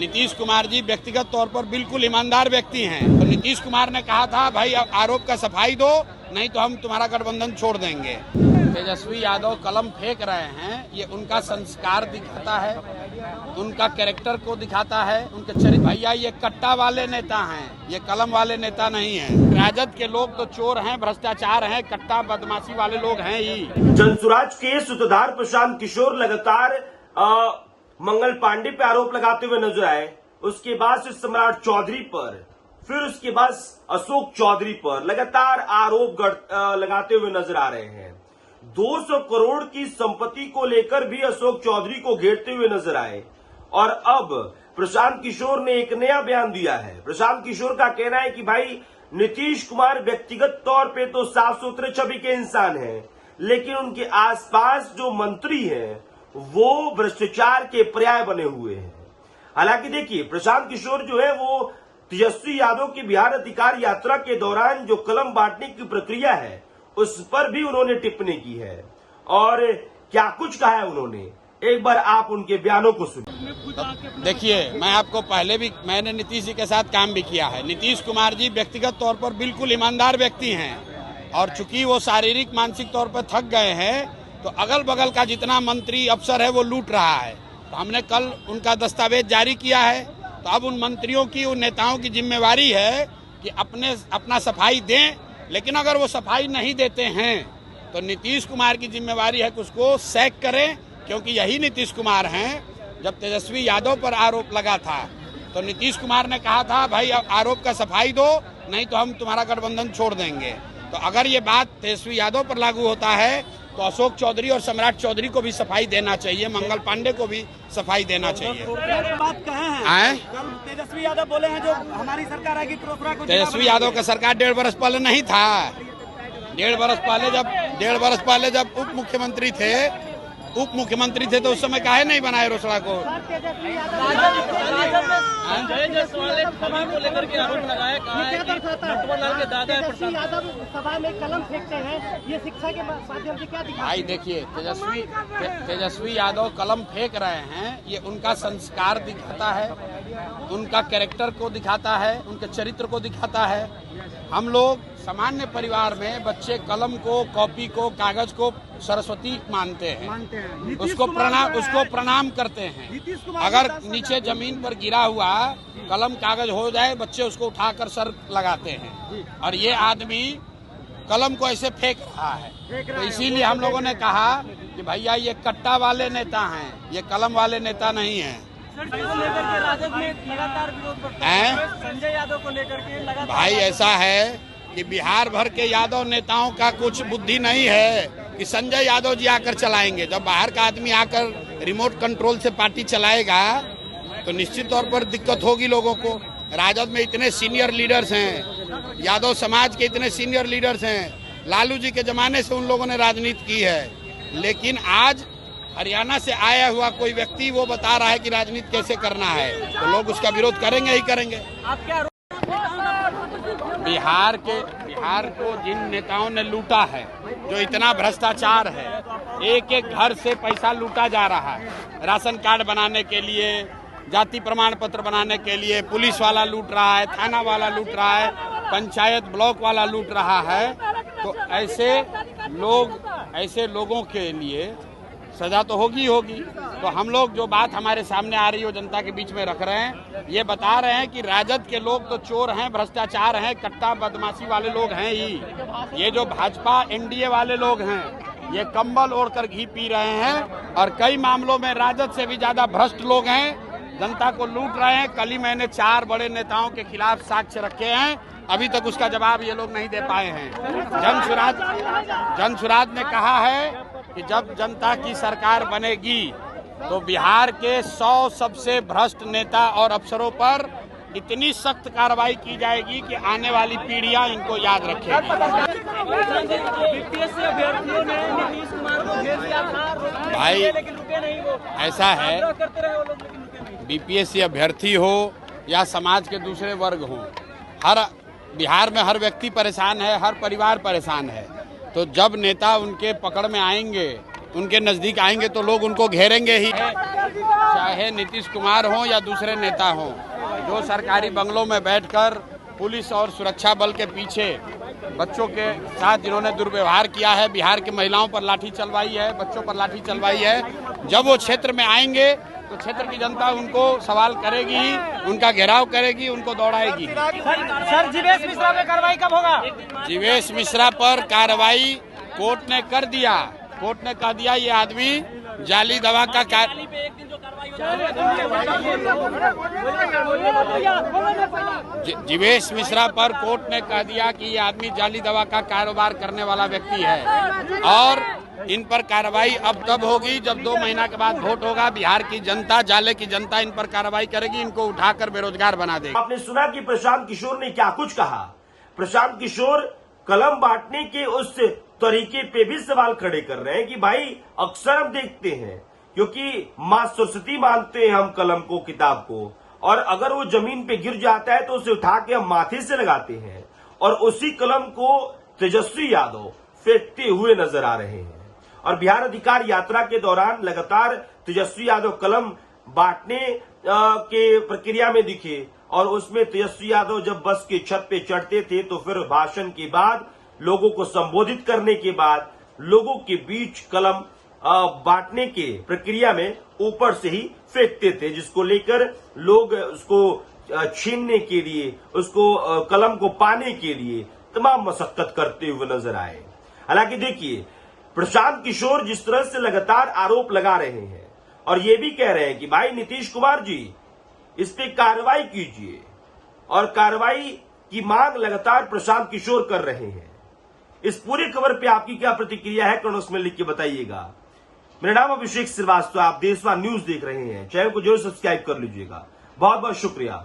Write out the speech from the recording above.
नीतीश कुमार जी व्यक्तिगत तौर पर बिल्कुल ईमानदार व्यक्ति हैं। तो नीतीश कुमार ने कहा था भाई आरोप का सफाई दो, नहीं तो हम तुम्हारा गठबंधन छोड़ देंगे। तेजस्वी यादव कलम फेंक रहे हैं, ये उनका संस्कार दिखाता है, उनका कैरेक्टर को दिखाता है, उनके चरित्र। भैया ये कट्टा वाले नेता हैं, ये कलम वाले नेता नहीं हैं। राजद के लोग तो चोर हैं, भ्रष्टाचार हैं, कट्टा बदमाशी वाले लोग हैं ही। जनसुराज के सूत्रधार प्रशांत किशोर लगातार मंगल पांडे पे आरोप लगाते हुए नजर आए। उसके बाद से सम्राट चौधरी पर, फिर उसके बाद अशोक चौधरी पर लगातार आरोप लगाते हुए नजर आ रहे हैं। 200 करोड़ की संपत्ति को लेकर भी अशोक चौधरी को घेरते हुए नजर आए। और अब प्रशांत किशोर ने एक नया बयान दिया है। प्रशांत किशोर का कहना है कि भाई नीतीश कुमार व्यक्तिगत तौर पे तो साफ सुथरे छवि के इंसान हैं, लेकिन उनके आसपास जो मंत्री हैं वो भ्रष्टाचार के पर्याय बने हुए हैं। हालांकि देखिए, प्रशांत किशोर जो है वो तेजस्वी यादव की बिहार अधिकार यात्रा के दौरान जो कलम बांटने की प्रक्रिया है उस पर भी उन्होंने टिप्पणी की है। और क्या कुछ कहा है उन्होंने, एक बार आप उनके बयानों को सुनिए। देखिए, मैं आपको पहले भी, मैंने नीतीश जी के साथ काम भी किया है। नीतीश कुमार जी व्यक्तिगत तौर पर बिल्कुल ईमानदार व्यक्ति हैं, और चूंकि वो शारीरिक मानसिक तौर पर थक गए हैं तो अगल बगल का जितना मंत्री अफसर है वो लूट रहा है। तो हमने कल उनका दस्तावेज जारी किया है। तो अब उन मंत्रियों की, उन नेताओं की जिम्मेवारी है कि अपना सफाई दें, लेकिन अगर वो सफाई नहीं देते हैं तो नीतीश कुमार की जिम्मेवारी है कि उसको सैक करें, क्योंकि यही नीतीश कुमार हैं। जब तेजस्वी यादव पर आरोप लगा था तो नीतीश कुमार ने कहा था भाई आरोप का सफाई दो, नहीं तो हम तुम्हारा गठबंधन छोड़ देंगे। तो अगर ये बात तेजस्वी यादव पर लागू होता है तो अशोक चौधरी और सम्राट चौधरी को भी सफाई देना चाहिए, मंगल पांडे को भी सफाई देना चाहिए। बात कहे हैं कल तेजस्वी यादव बोले हैं जो हमारी सरकार आएगी तेजस्वी यादव का सरकार 1.5 वर्ष पहले नहीं था। 1.5 वर्ष पहले जब उप मुख्यमंत्री थे तो उस समय काहे नहीं बनाए रोसड़ा को। सभा में कलम फेंकते हैं, ये शिक्षा के माध्यम से क्या दिखाते हैं? भाई देखिए, तेजस्वी यादव कलम फेंक रहे हैं, ये उनका संस्कार दिखाता है, उनका कैरेक्टर को दिखाता है, उनके चरित्र को दिखाता है। हम लोग सामान्य परिवार में बच्चे कलम को, कॉपी को, कागज को सरस्वती मानते हैं, उसको प्रणाम करते हैं। अगर नीचे जमीन पर गिरा हुआ कलम कागज हो जाए, बच्चे उसको उठाकर सर लगाते हैं, और ये आदमी कलम को ऐसे फेंक रहा है। तो इसीलिए हम लोगों ने कहा कि भैया ये कट्टा वाले नेता हैं, ये कलम वाले नेता नहीं हैं। राजद में लगातार विरोध बढ़ता है, संजय यादव को लेकर के लगातार। भाई ऐसा है कि बिहार भर के यादव नेताओं का कुछ बुद्धि नहीं है कि संजय यादव जी आकर चलाएंगे। जब बाहर का आदमी आकर रिमोट कंट्रोल से पार्टी चलाएगा तो निश्चित तौर पर दिक्कत होगी लोगों को। राजद में इतने सीनियर लीडर्स हैं, यादव समाज के इतने सीनियर लीडर्स हैं, लालू जी के जमाने से उन लोगों ने राजनीति की है। लेकिन आज हरियाणा से आया हुआ कोई व्यक्ति वो बता रहा है कि राजनीति कैसे करना है, तो लोग उसका विरोध करेंगे ही करेंगे। बिहार को जिन नेताओं ने लूटा है, जो इतना भ्रष्टाचार है, एक एक घर से पैसा लूटा जा रहा है, राशन कार्ड बनाने के लिए, जाति प्रमाण पत्र बनाने के लिए पुलिस वाला लूट रहा है, थाना वाला लूट रहा है, पंचायत ब्लॉक वाला लूट रहा है। तो ऐसे लोगों के लिए सजा तो होगी। तो हम लोग जो बात हमारे सामने आ रही है वो जनता के बीच में रख रहे हैं। ये बता रहे हैं कि राजद के लोग तो चोर हैं, भ्रष्टाचार हैं, कट्टा बदमाशी वाले लोग हैं ही। ये जो भाजपा एनडीए वाले लोग हैं, ये कंबल ओढ़कर घी पी रहे हैं, और कई मामलों में राजद से भी ज्यादा भ्रष्ट लोग हैं, जनता को लूट रहे हैं। कल ही मैंने 4 बड़े नेताओं के खिलाफ साक्ष्य रखे हैं, अभी तक उसका जवाब ये लोग नहीं दे पाए हैं। जनसुराज ने कहा है कि जब जनता की सरकार बनेगी तो बिहार के 100 सबसे भ्रष्ट नेता और अफसरों पर इतनी सख्त कार्रवाई की जाएगी कि आने वाली पीढ़ियां इनको याद रखेंगी। भाई ऐसा है, बीपीएससी अभ्यर्थी हो या समाज के दूसरे वर्ग हो, बिहार में हर व्यक्ति परेशान है, हर परिवार परेशान है। तो जब नेता उनके पकड़ में आएंगे, उनके नजदीक आएंगे तो लोग उनको घेरेंगे ही। चाहे नीतीश कुमार हो या दूसरे नेता हो, जो सरकारी बंगलों में बैठकर पुलिस और सुरक्षा बल के पीछे बच्चों के साथ जिन्होंने दुर्व्यवहार किया है, बिहार की महिलाओं पर लाठी चलवाई है, बच्चों पर लाठी चलवाई है, जब वो क्षेत्र में आएंगे तो क्षेत्र की जनता उनको सवाल करेगी, उनका घेराव करेगी, उनको दौड़ाएगी। सर जीवेश मिश्रा पे कार्रवाई कब होगा? जीवेश मिश्रा पर कार्रवाई कोर्ट ने कर दिया। कोर्ट ने कह दिया ये आदमी जाली दवा का जीवेश मिश्रा पर कोर्ट ने कह दिया कि ये आदमी जाली दवा का कारोबार करने वाला व्यक्ति है और इन पर कार्रवाई अब तब होगी जब 2 महीना के बाद वोट होगा। बिहार की जनता, जाले की जनता इन पर कार्रवाई करेगी, इनको उठाकर बेरोजगार बना देगी। आपने सुना कि प्रशांत किशोर ने क्या कुछ कहा। प्रशांत किशोर कलम बांटने के उस तरीके पे भी सवाल खड़े कर रहे हैं कि भाई अक्सर हम देखते हैं, क्योंकि मां सरस्वती मानते हैं हम कलम को, किताब को, और अगर वो जमीन पे गिर जाता है तो उसे उठा के हम माथे से लगाते हैं और उसी कलम को तेजस्वी यादव फेंकते हुए नजर आ रहे हैं। और बिहार अधिकार यात्रा के दौरान लगातार तेजस्वी यादव कलम बांटने के प्रक्रिया में दिखे और उसमें तेजस्वी यादव जब बस की छत पे चढ़ते थे तो फिर भाषण के बाद, लोगों को संबोधित करने के बाद, लोगों के बीच कलम बांटने के प्रक्रिया में ऊपर से ही फेंकते थे, जिसको लेकर लोग उसको छीनने के लिए, उसको कलम को पाने के लिए तमाम मशक्कत करते हुए नजर आए। हालांकि देखिए, प्रशांत किशोर जिस तरह से लगातार आरोप लगा रहे हैं और ये भी कह रहे हैं कि भाई नीतीश कुमार जी इस पे कार्रवाई कीजिए, और कार्रवाई की मांग लगातार प्रशांत किशोर कर रहे हैं। इस पूरी खबर पे आपकी क्या प्रतिक्रिया है, कमेंट्स में लिख के बताइएगा। मेरा नाम अभिषेक श्रीवास्तव, आप देशवा न्यूज देख रहे हैं। चैनल को जरूर सब्सक्राइब कर लीजिएगा। बहुत बहुत शुक्रिया।